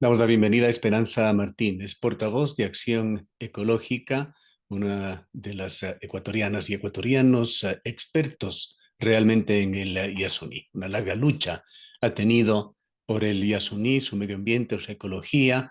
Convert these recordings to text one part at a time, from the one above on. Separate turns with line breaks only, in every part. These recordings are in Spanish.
Damos la bienvenida a Esperanza Martínez, portavoz de Acción Ecológica, una de las ecuatorianas y ecuatorianos expertos realmente en el Yasuní. Una larga lucha ha tenido por el Yasuní, su medio ambiente, su ecología.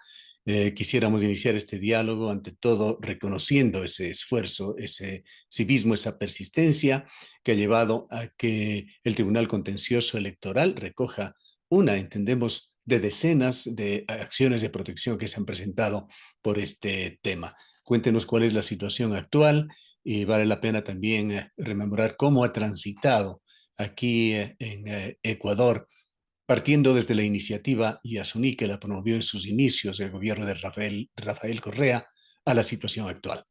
Quisiéramos iniciar este diálogo, ante todo, reconociendo ese esfuerzo, ese civismo, esa persistencia que ha llevado a que el Tribunal Contencioso Electoral recoja entendemos, de decenas de acciones de protección que se han presentado por este tema. Cuéntenos cuál es la situación actual y vale la pena también rememorar cómo ha transitado aquí en Ecuador, partiendo desde la iniciativa Yasuní, que la promovió en sus inicios el gobierno de Rafael Correa, a la situación actual.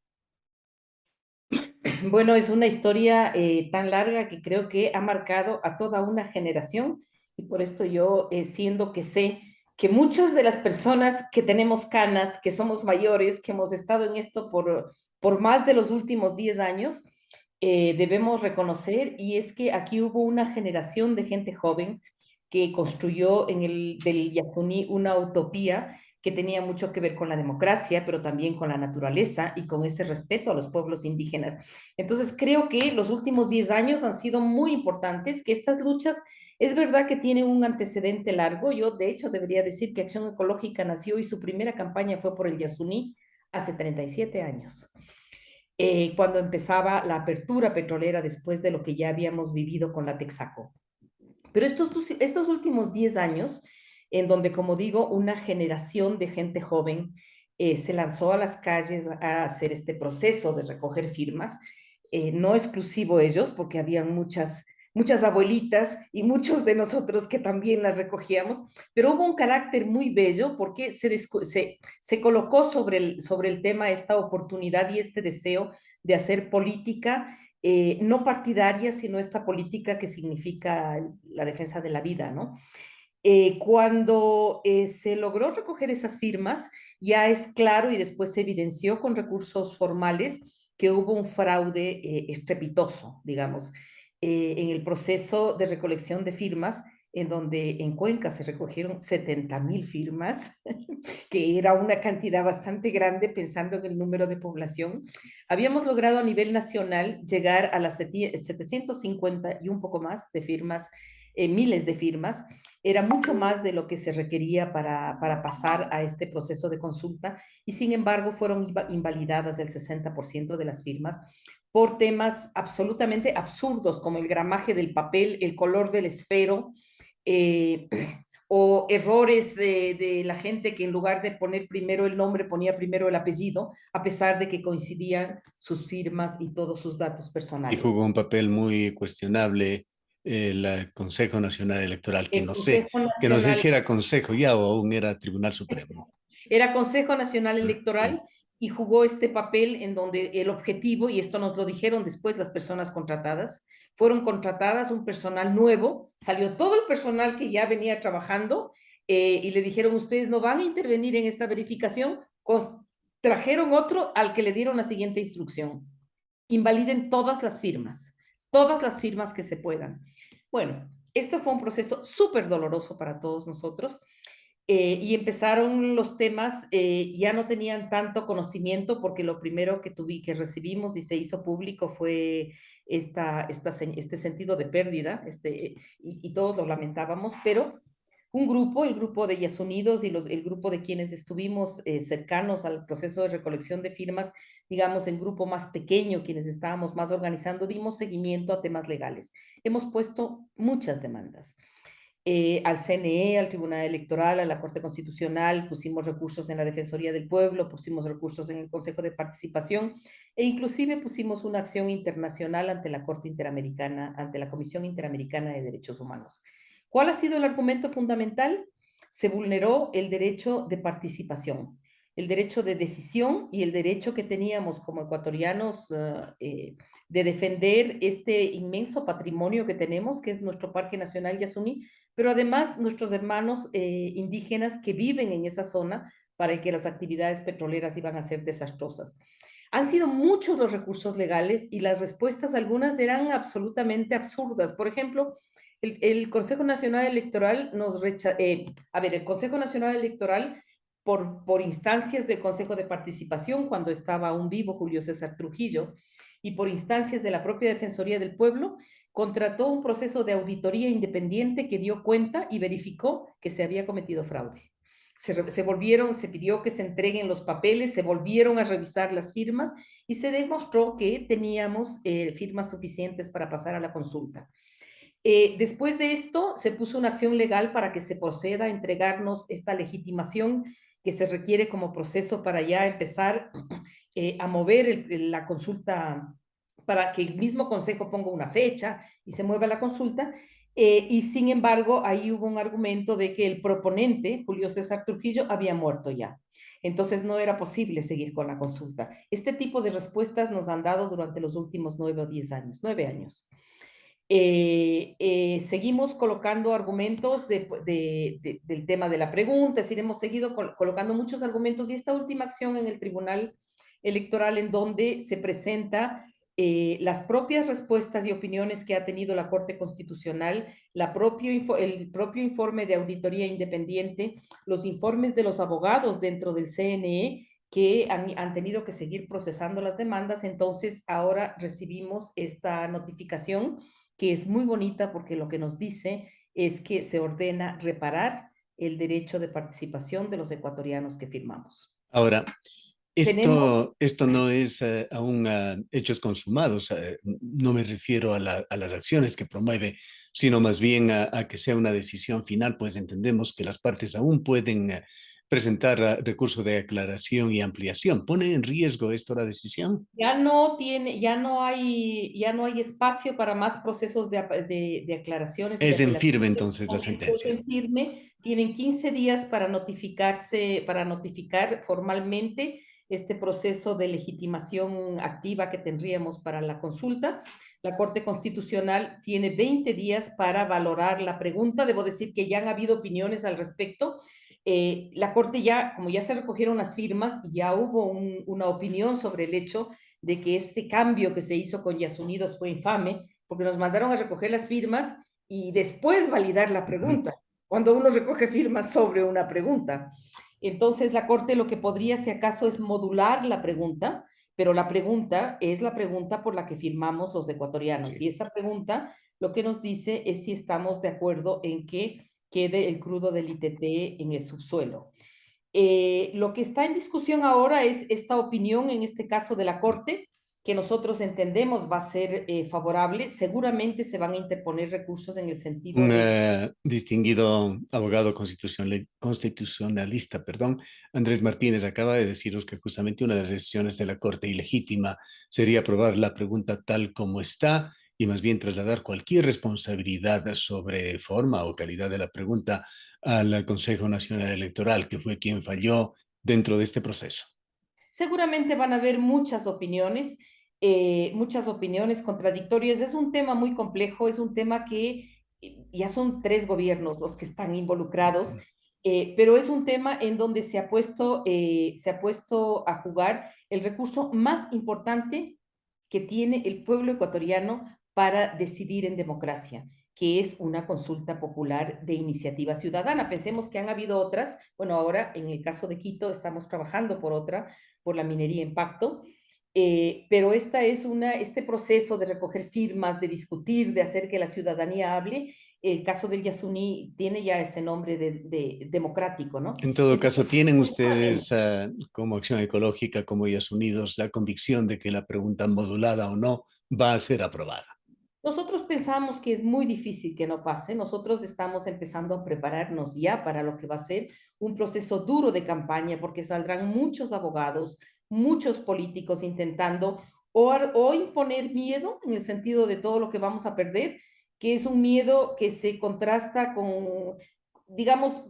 Bueno, es una historia tan larga que creo que ha marcado a toda una generación y por esto yo, siendo que sé que muchas de las personas que tenemos canas, que somos mayores, que hemos estado en esto por más de los últimos 10 años, debemos reconocer y es que aquí hubo una generación de gente joven que construyó en el del Yasuní una utopía que tenía mucho que ver con la democracia, pero también con la naturaleza y con ese respeto a los pueblos indígenas. Entonces, creo que los últimos 10 años han sido muy importantes, que estas luchas, es verdad que tienen un antecedente largo. Yo, de hecho, debería decir que Acción Ecológica nació y su primera campaña fue por el Yasuní hace 37 años, cuando empezaba la apertura petrolera después de lo que ya habíamos vivido con la Texaco. Pero estos últimos 10 años, en donde, como digo, una generación de gente joven se lanzó a las calles a hacer este proceso de recoger firmas, no exclusivo ellos, porque habían muchas abuelitas y muchos de nosotros que también las recogíamos, pero hubo un carácter muy bello porque se colocó sobre el tema esta oportunidad y este deseo de hacer política, no partidaria, sino esta política que significa la defensa de la vida, ¿no? Cuando se logró recoger esas firmas, ya es claro y después se evidenció con recursos formales que hubo un fraude estrepitoso, digamos, en el proceso de recolección de firmas, en donde en Cuenca se recogieron 70.000 firmas, que era una cantidad bastante grande pensando en el número de población. Habíamos logrado a nivel nacional llegar a las 750 y un poco más de firmas, miles de firmas. Era mucho más de lo que se requería para pasar a este proceso de consulta y sin embargo fueron invalidadas el 60% de las firmas por temas absolutamente absurdos como el gramaje del papel, el color del esfero, eh, o errores de la gente que en lugar de poner primero el nombre ponía primero el apellido, a pesar de que coincidían sus firmas y todos sus datos
Y
personales.
jugó un papel muy cuestionable el Consejo Nacional Electoral,
El
que no sé
Consejo
si era Consejo ya o aún era Tribunal Supremo.
Era Consejo Nacional Electoral y jugó este papel en donde el objetivo, y esto nos lo dijeron después las personas contratadas, fueron contratadas un personal nuevo, salió todo el personal que ya venía trabajando, y le dijeron, ustedes no van a intervenir en esta verificación, trajeron otro al que le dieron la siguiente instrucción: invaliden todas las firmas que se puedan. Bueno, este fue un proceso súper doloroso para todos nosotros, y empezaron los temas, ya no tenían tanto conocimiento porque lo primero que recibimos y se hizo público fue este sentido de pérdida, y todos lo lamentábamos, pero un grupo, el grupo de Yasunidos y el grupo de quienes estuvimos cercanos al proceso de recolección de firmas, digamos, en grupo más pequeño, quienes estábamos más organizando, dimos seguimiento a temas legales. Hemos puesto muchas demandas al CNE, al Tribunal Electoral, a la Corte Constitucional, pusimos recursos en la Defensoría del Pueblo, pusimos recursos en el Consejo de Participación e inclusive pusimos una acción internacional ante la Corte Interamericana, ante la Comisión Interamericana de Derechos Humanos. ¿Cuál ha sido el argumento fundamental? Se vulneró el derecho de participación, el derecho de decisión y el derecho que teníamos como ecuatorianos de defender este inmenso patrimonio que tenemos, que es nuestro Parque Nacional Yasuní, pero además nuestros hermanos indígenas que viven en esa zona para el que las actividades petroleras iban a ser desastrosas. Han sido muchos los recursos legales y las respuestas, algunas eran absolutamente absurdas. Por ejemplo, El Consejo Nacional Electoral el Consejo Nacional Electoral, por instancias del Consejo de Participación, cuando estaba aún vivo Julio César Trujillo, y por instancias de la propia Defensoría del Pueblo, contrató un proceso de auditoría independiente que dio cuenta y verificó que se había cometido fraude. Se pidió que se entreguen los papeles, se volvieron a revisar las firmas y se demostró que teníamos firmas suficientes para pasar a la consulta. Después de esto, se puso una acción legal para que se proceda a entregarnos esta legitimación que se requiere como proceso para ya empezar a mover la consulta, para que el mismo Consejo ponga una fecha y se mueva la consulta. Y sin embargo, ahí hubo un argumento de que el proponente, Julio César Trujillo, había muerto ya. Entonces no era posible seguir con la consulta. Este tipo de respuestas nos han dado durante los últimos 9 o 10 años, 9 años. Seguimos colocando argumentos del tema de la pregunta, es decir, hemos seguido colocando muchos argumentos y esta última acción en el Tribunal Electoral en donde se presenta las propias respuestas y opiniones que ha tenido la Corte Constitucional, el propio informe de auditoría independiente, los informes de los abogados dentro del CNE que han tenido que seguir procesando las demandas. Entonces ahora recibimos esta notificación que es muy bonita porque lo que nos dice es que se ordena reparar el derecho de participación de los ecuatorianos que firmamos.
Ahora,
Tenemos,
esto no es aún hechos consumados. No me refiero a las acciones que promueve, sino más bien a que sea una decisión final, pues entendemos que las partes aún pueden presentar recurso de aclaración y ampliación. ¿Pone en riesgo esto la decisión?
ya no hay espacio para más procesos de aclaraciones y de
Es en
apelación.
firme entonces la
Esto es
sentencia.
en firme. Tienen 15 días para notificar formalmente este proceso de legitimación activa que tendríamos para la consulta. La Corte Constitucional tiene 20 días para valorar la pregunta. Debo decir que ya han habido opiniones al respecto. La Corte ya, como ya se recogieron las firmas, ya hubo una opinión sobre el hecho de que este cambio que se hizo con Yasunidos fue infame, porque nos mandaron a recoger las firmas y después validar la pregunta, cuando uno recoge firmas sobre una pregunta. Entonces la Corte lo que podría, si acaso, es modular la pregunta, pero la pregunta es la pregunta por la que firmamos los ecuatorianos.
Sí.
Y esa pregunta lo que nos dice es si estamos de acuerdo en que quede el crudo del ITT en el subsuelo. Lo que está en discusión ahora es esta opinión, en este caso de la Corte, que nosotros entendemos va a ser favorable. Seguramente se van a interponer recursos en el sentido
Un
de...
distinguido abogado constitucionalista, perdón, Andrés Martínez, acaba de deciros que justamente una de las decisiones de la Corte ilegítima sería aprobar la pregunta tal como está y más bien trasladar cualquier responsabilidad sobre forma o calidad de la pregunta al Consejo Nacional Electoral, que fue quien falló dentro de este proceso.
Seguramente van a haber muchas opiniones contradictorias. Es un tema muy complejo, es un tema que ya son 3 gobiernos los que están involucrados, pero es un tema en donde se ha puesto a jugar el recurso más importante que tiene el pueblo ecuatoriano para decidir en democracia, que es una consulta popular de iniciativa ciudadana. Pensemos que han habido otras, bueno, ahora en el caso de Quito estamos trabajando por otra, por la minería en pacto, pero este proceso de recoger firmas, de discutir, de hacer que la ciudadanía hable, el caso del Yasuní tiene ya ese nombre de democrático, ¿no?
En todo
Entonces,
caso, ¿tienen
seguramente,
ustedes como Acción Ecológica, como Ellas Unidos, la convicción de que la pregunta modulada o no va a ser aprobada?
nosotros pensamos que es muy difícil que no pase. Nosotros estamos empezando a prepararnos ya para lo que va a ser un proceso duro de campaña, porque saldrán muchos abogados, muchos políticos intentando o imponer miedo en el sentido de todo lo que vamos a perder, que es un miedo que se contrasta con, digamos,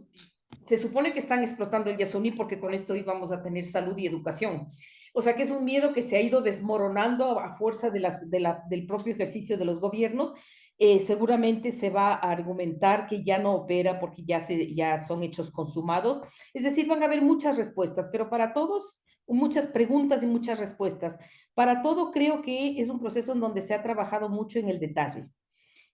se supone que están explotando el Yasuní porque con esto íbamos a tener salud y educación. O sea que es un miedo que se ha ido desmoronando a fuerza del propio ejercicio de los gobiernos. Seguramente se va a argumentar que ya no opera porque ya son hechos consumados. Es decir, van a haber muchas respuestas, pero para todos, muchas preguntas y muchas respuestas. Para todo creo que es un proceso en donde se ha trabajado mucho en el detalle.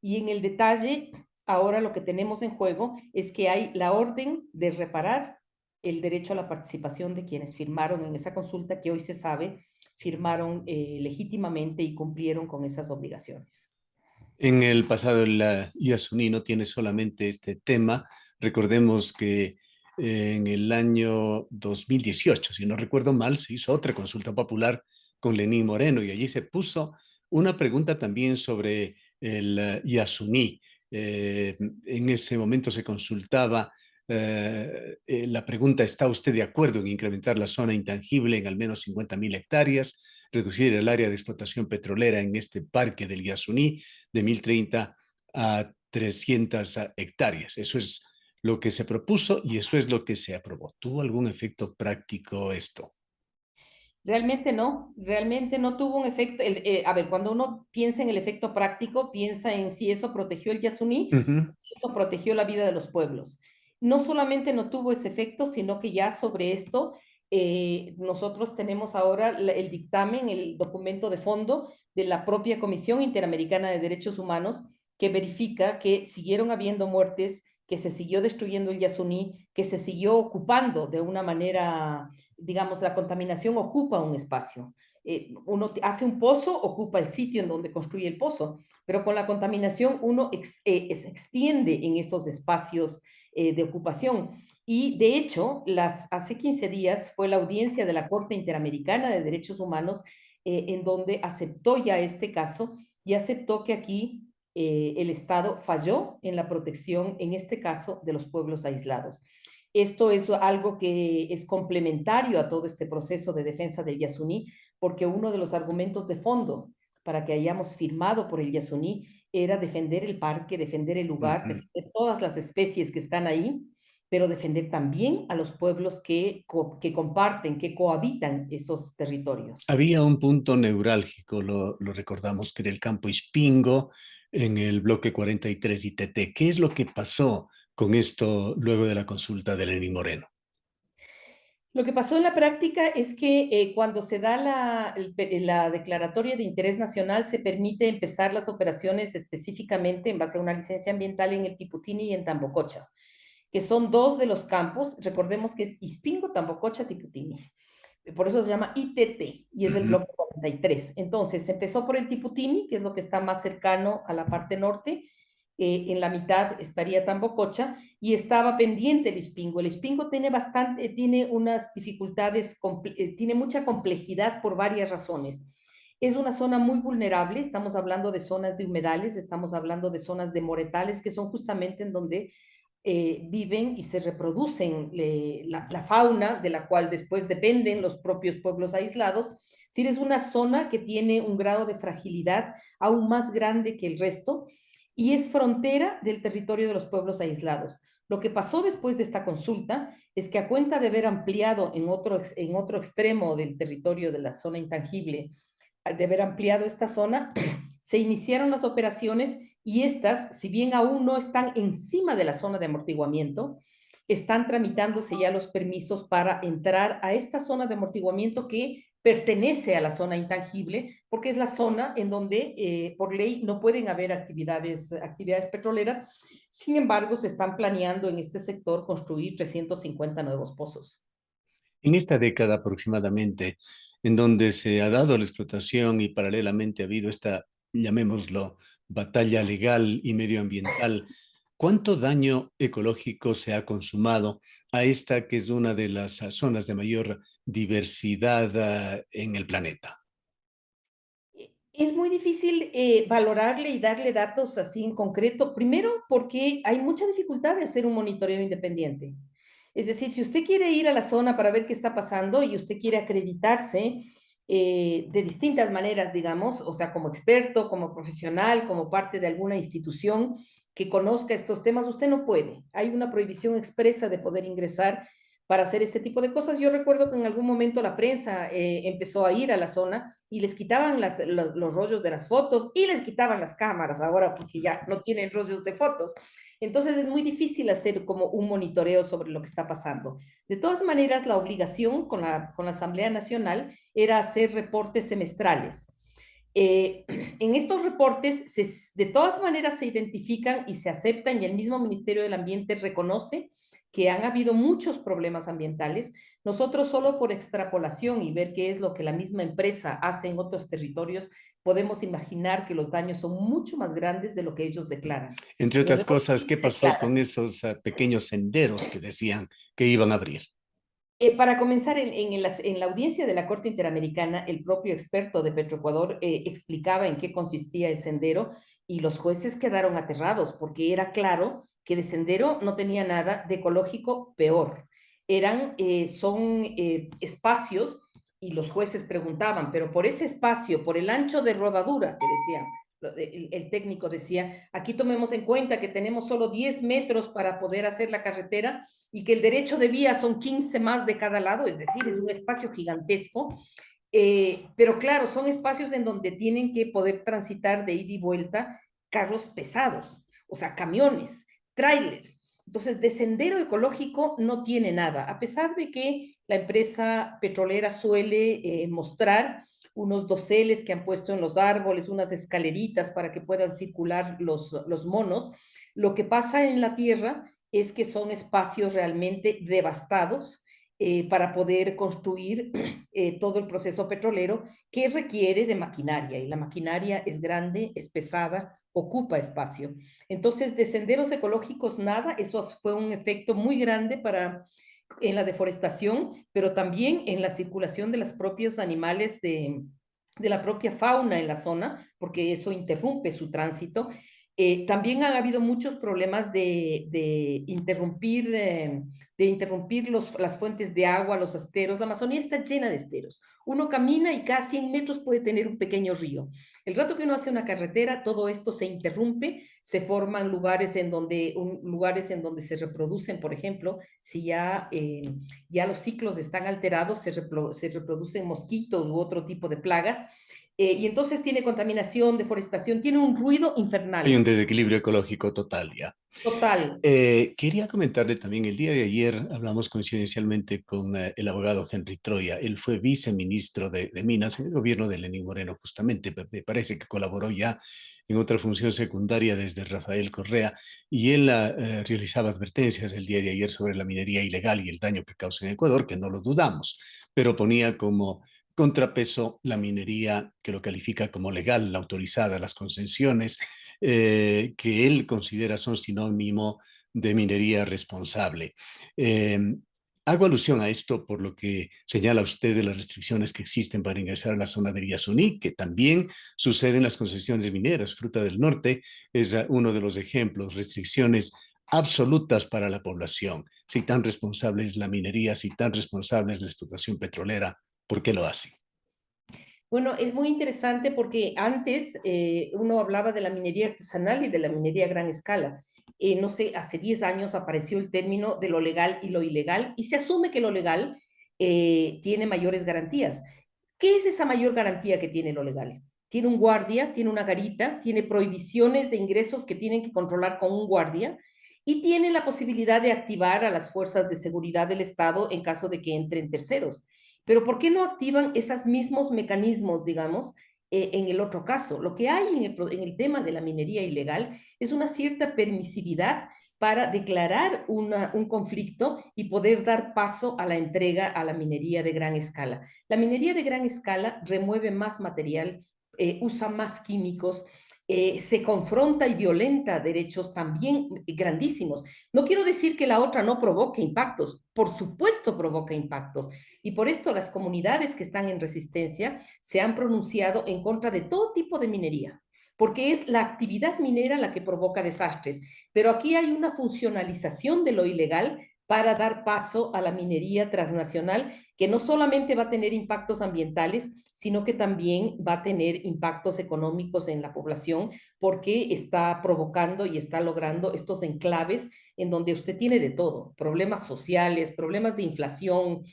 Y en el detalle, ahora lo que tenemos en juego es que hay la orden de reparar el derecho a la participación de quienes firmaron en esa consulta, que hoy se sabe firmaron legítimamente y cumplieron con esas obligaciones.
En el pasado, el Yasuní no tiene solamente este tema. Recordemos que en el año 2018, si no recuerdo mal, se hizo otra consulta popular con Lenín Moreno y allí se puso una pregunta también sobre el Yasuní. En ese momento se consultaba la pregunta: ¿está usted de acuerdo en incrementar la zona intangible en al menos 50.000 hectáreas, reducir el área de explotación petrolera en este parque del Yasuní de 1.030 a 300 hectáreas? Eso es lo que se propuso y eso es lo que se aprobó. ¿Tuvo algún efecto práctico esto?
Realmente no tuvo un efecto. A ver, cuando uno piensa en el efecto práctico, piensa en si eso protegió el Yasuní,
Ujú,
si eso protegió la vida de los pueblos. No solamente no tuvo ese efecto, sino que ya sobre esto nosotros tenemos ahora el dictamen, el documento de fondo de la propia Comisión Interamericana de Derechos Humanos, que verifica que siguieron habiendo muertes, que se siguió destruyendo el Yasuní, que se siguió ocupando de una manera, digamos, la contaminación ocupa un espacio. Uno hace un pozo, ocupa el sitio en donde construye el pozo, pero con la contaminación uno se extiende en esos espacios de ocupación. Y de hecho, hace 15 días fue la audiencia de la Corte Interamericana de Derechos Humanos en donde aceptó ya este caso y aceptó que aquí el Estado falló en la protección, en este caso, de los pueblos aislados. Esto es algo que es complementario a todo este proceso de defensa del Yasuní, porque uno de los argumentos de fondo para que hayamos firmado por el Yasuní era defender el parque, defender el lugar,
ujú.
defender todas las especies que están ahí, pero defender también a los pueblos que comparten, que cohabitan esos territorios.
Había un punto neurálgico, lo recordamos, que era el campo Ispingo en el bloque 43 ITT. ¿Qué es lo que pasó con esto luego de la consulta de Lenín Moreno?
Lo que pasó en la práctica es que cuando se da la declaratoria de interés nacional, se permite empezar las operaciones específicamente en base a una licencia ambiental en el Tiputini y en Tambococha, que son dos de los campos. Recordemos que es Ispingo, Tambococha, Tiputini. Por eso se llama ITT y es el
Ujú.
bloque 43. Entonces, se empezó por el Tiputini, que es lo que está más cercano a la parte norte. En la mitad estaría Tambococha y estaba pendiente el Ispingo. El Ispingo tiene unas dificultades, tiene mucha complejidad por varias razones. Es una zona muy vulnerable, estamos hablando de zonas de humedales, estamos hablando de zonas de moretales, que son justamente en donde viven y se reproducen la fauna de la cual después dependen los propios pueblos aislados. Si es una zona que tiene un grado de fragilidad aún más grande que el resto y es frontera del territorio de los pueblos aislados. Lo que pasó después de esta consulta es que a cuenta de haber ampliado en otro extremo del territorio de la zona intangible, de haber ampliado esta zona, se iniciaron las operaciones y estas, si bien aún no están encima de la zona de amortiguamiento, están tramitándose ya los permisos para entrar a esta zona de amortiguamiento que pertenece a la zona intangible, porque es la zona en donde por ley no pueden haber actividades petroleras. Sin embargo, se están planeando en este sector construir 350 nuevos pozos.
En esta década aproximadamente, en donde se ha dado la explotación y paralelamente ha habido esta, llamémoslo, batalla legal y medioambiental, ¿cuánto daño ecológico se ha consumado a esta que es una de las zonas de mayor diversidad en el planeta?
Es muy difícil valorarle y darle datos así en concreto, primero porque hay mucha dificultad de hacer un monitoreo independiente. Es decir, si usted quiere ir a la zona para ver qué está pasando y usted quiere acreditarse de distintas maneras, digamos, o sea, como experto, como profesional, como parte de alguna institución que conozca estos temas, usted no puede. Hay una prohibición expresa de poder ingresar para hacer este tipo de cosas. Yo recuerdo que en algún momento la prensa empezó a ir a la zona y les quitaban los rollos de las fotos y les quitaban las cámaras ahora porque ya no tienen rollos de fotos. Entonces es muy difícil hacer como un monitoreo sobre lo que está pasando. De todas maneras, la obligación con la Asamblea Nacional era hacer reportes semestrales. En estos reportes, de todas maneras, se identifican y se aceptan, y el mismo Ministerio del Ambiente reconoce que han habido muchos problemas ambientales. Nosotros solo por extrapolación y ver qué es lo que la misma empresa hace en otros territorios, podemos imaginar que los daños son mucho más grandes de lo que ellos declaran.
Entre
En el
otras
reporte
cosas, ¿qué
se
pasó
declara.
con esos pequeños senderos que decían que iban a abrir?
Para comenzar, en la audiencia de la Corte Interamericana, el propio experto de Petroecuador explicaba en qué consistía el sendero y los jueces quedaron aterrados porque era claro que de sendero no tenía nada, de ecológico peor. Son espacios y los jueces preguntaban, pero por ese espacio, por el ancho de rodadura, que decían, el técnico decía, aquí tomemos en cuenta que tenemos solo 10 metros para poder hacer la carretera y que el derecho de vía son 15 más de cada lado, es decir, es un espacio gigantesco, pero claro, son espacios en donde tienen que poder transitar de ida y vuelta carros pesados, o sea, camiones, trailers. Entonces, de sendero ecológico no tiene nada, a pesar de que la empresa petrolera suele mostrar unos doseles que han puesto en los árboles, unas escaleritas para que puedan circular los monos. Lo que pasa en la tierra es que son espacios realmente devastados para poder construir todo el proceso petrolero que requiere de maquinaria y la maquinaria es grande, es pesada, ocupa espacio. Entonces, de senderos ecológicos nada, eso fue un efecto muy grande en la deforestación, pero también en la circulación de los propios animales de la propia fauna en la zona, porque eso interrumpe su tránsito. También han habido muchos problemas de interrumpir las fuentes de agua, los esteros. La Amazonía está llena de esteros. Uno camina y cada 100 metros puede tener un pequeño río. El rato que uno hace una carretera, todo esto se interrumpe, se forman lugares en donde se reproducen, por ejemplo, si ya los ciclos están alterados, se reproducen mosquitos u otro tipo de plagas, y entonces tiene contaminación, deforestación, tiene un ruido
Hay un
infernal,
desequilibrio ecológico total ya.
total.
Quería comentarle también, el día de ayer hablamos coincidencialmente con el abogado Henry Troya. Él fue viceministro de Minas en el gobierno de Lenín Moreno, justamente. Me parece que colaboró ya en otra función secundaria desde Rafael Correa, y él realizaba advertencias el día de ayer sobre la minería ilegal y el daño que causa en Ecuador, que no lo dudamos, pero ponía como contrapeso la minería que lo califica como legal, la autorizada, las concesiones, que él considera son sinónimo de minería responsable. Eh, Hago alusión a esto por lo que señala usted de las restricciones que existen para ingresar a la zona del Yasuní, que también sucede en las concesiones mineras. Fruta del Norte es uno de los ejemplos, restricciones absolutas para la población. Si tan responsable es la minería, si tan responsable es la explotación petrolera, ¿por qué lo hace?
Bueno, es muy interesante porque antes uno hablaba de la minería artesanal y de la minería a gran escala. No sé, hace 10 años apareció el término de lo legal y lo ilegal y se asume que lo legal tiene mayores garantías. ¿Qué es esa mayor garantía que tiene lo legal? Tiene un guardia, tiene una garita, tiene prohibiciones de ingresos que tienen que controlar con un guardia y tiene la posibilidad de activar a las fuerzas de seguridad del Estado en caso de que entren terceros. Pero ¿por qué no activan esos mismos mecanismos, digamos, en el otro caso? Lo que hay en el tema de la minería ilegal es una cierta permisividad para declarar un conflicto y poder dar paso a la entrega a la minería de gran escala. La minería de gran escala remueve más material, usa más químicos, se confronta y violenta derechos también grandísimos. No quiero decir que la otra no provoque impactos, por supuesto provoca impactos, y por esto las comunidades que están en resistencia se han pronunciado en contra de todo tipo de minería, porque es la actividad minera la que provoca desastres. Pero aquí hay una funcionalización de lo ilegal para dar paso a la minería transnacional, que no solamente va a tener impactos ambientales, sino que también va a tener impactos económicos en la población, porque está provocando y está logrando estos enclaves en donde usted tiene de todo, problemas sociales, problemas de inflación,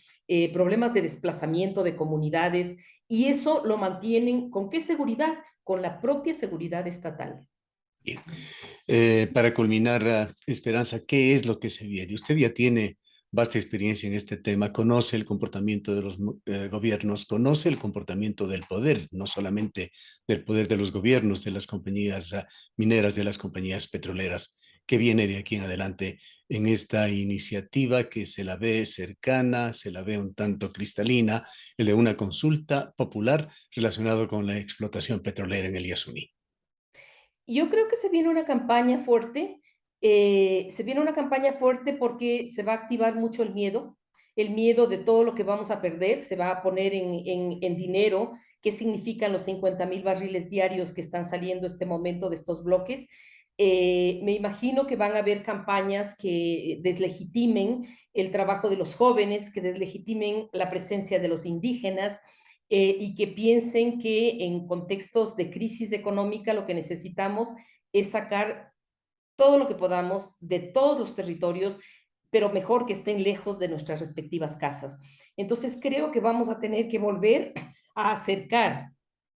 problemas de desplazamiento de comunidades, y eso lo mantienen ¿con qué seguridad? Con la propia seguridad estatal.
Bien. Para culminar, Esperanza, ¿qué es lo que se viene? Usted ya tiene vasta experiencia en este tema, conoce el comportamiento de los gobiernos, conoce el comportamiento del poder, no solamente del poder de los gobiernos, de las compañías mineras, de las compañías petroleras, que viene de aquí en adelante en esta iniciativa que se la ve cercana, se la ve un tanto cristalina, el de una consulta popular relacionado con la explotación petrolera en el Yasuní.
Yo creo que se viene una campaña fuerte, se viene una campaña fuerte porque se va a activar mucho el miedo de todo lo que vamos a perder, se va a poner en dinero, qué significan los 50,000 barriles diarios que están saliendo este momento de estos bloques. Me imagino que van a haber campañas que deslegitimen el trabajo de los jóvenes, que deslegitimen la presencia de los indígenas, y que piensen que en contextos de crisis económica lo que necesitamos es sacar todo lo que podamos de todos los territorios, pero mejor que estén lejos de nuestras respectivas casas. Entonces creo que vamos a tener que volver a acercar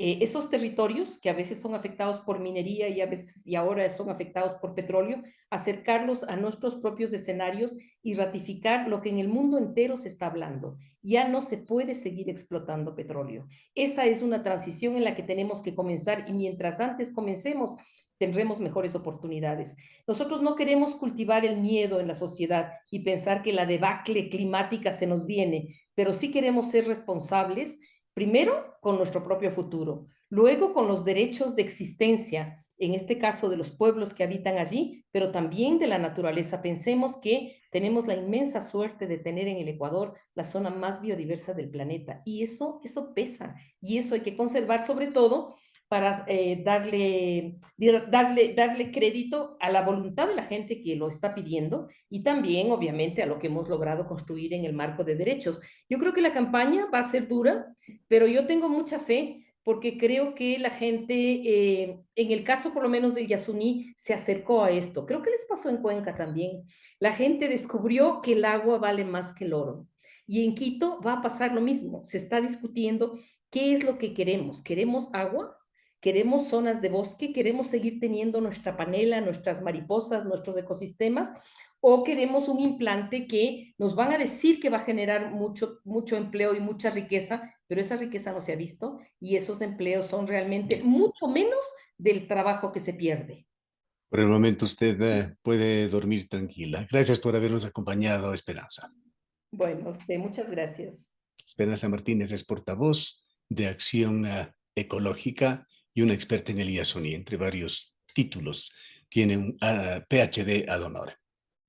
esos territorios que a veces son afectados por minería y a veces y ahora son afectados por petróleo, acercarlos a nuestros propios escenarios y ratificar lo que en el mundo entero se está hablando. Ya no se puede seguir explotando petróleo. Esa es una transición en la que tenemos que comenzar y mientras antes comencemos, tendremos mejores oportunidades. Nosotros no queremos cultivar el miedo en la sociedad y pensar que la debacle climática se nos viene, pero sí queremos ser responsables, primero con nuestro propio futuro, luego con los derechos de existencia, en este caso de los pueblos que habitan allí, pero también de la naturaleza. Pensemos que tenemos la inmensa suerte de tener en el Ecuador la zona más biodiversa del planeta y eso pesa y eso hay que conservar sobre todo para darle crédito a la voluntad de la gente que lo está pidiendo y también, obviamente, a lo que hemos logrado construir en el marco de derechos. Yo creo que la campaña va a ser dura, pero yo tengo mucha fe porque creo que la gente, en el caso por lo menos del Yasuní, se acercó a esto. Creo que les pasó en Cuenca también. La gente descubrió que el agua vale más que el oro. Y en Quito va a pasar lo mismo. Se está discutiendo qué es lo que queremos. ¿Queremos agua? Queremos zonas de bosque, queremos seguir teniendo nuestra panela, nuestras mariposas, nuestros ecosistemas, o queremos un implante que nos van a decir que va a generar mucho empleo y mucha riqueza, pero esa riqueza no se ha visto y esos empleos son realmente mucho menos del trabajo que se pierde.
Por el momento usted puede dormir tranquila. Gracias por habernos acompañado, Esperanza.
Bueno, usted, muchas gracias.
Esperanza Martínez es portavoz de Acción Ecológica y una experta en el IASUNI, entre varios títulos. Tiene un PhD ad honorem.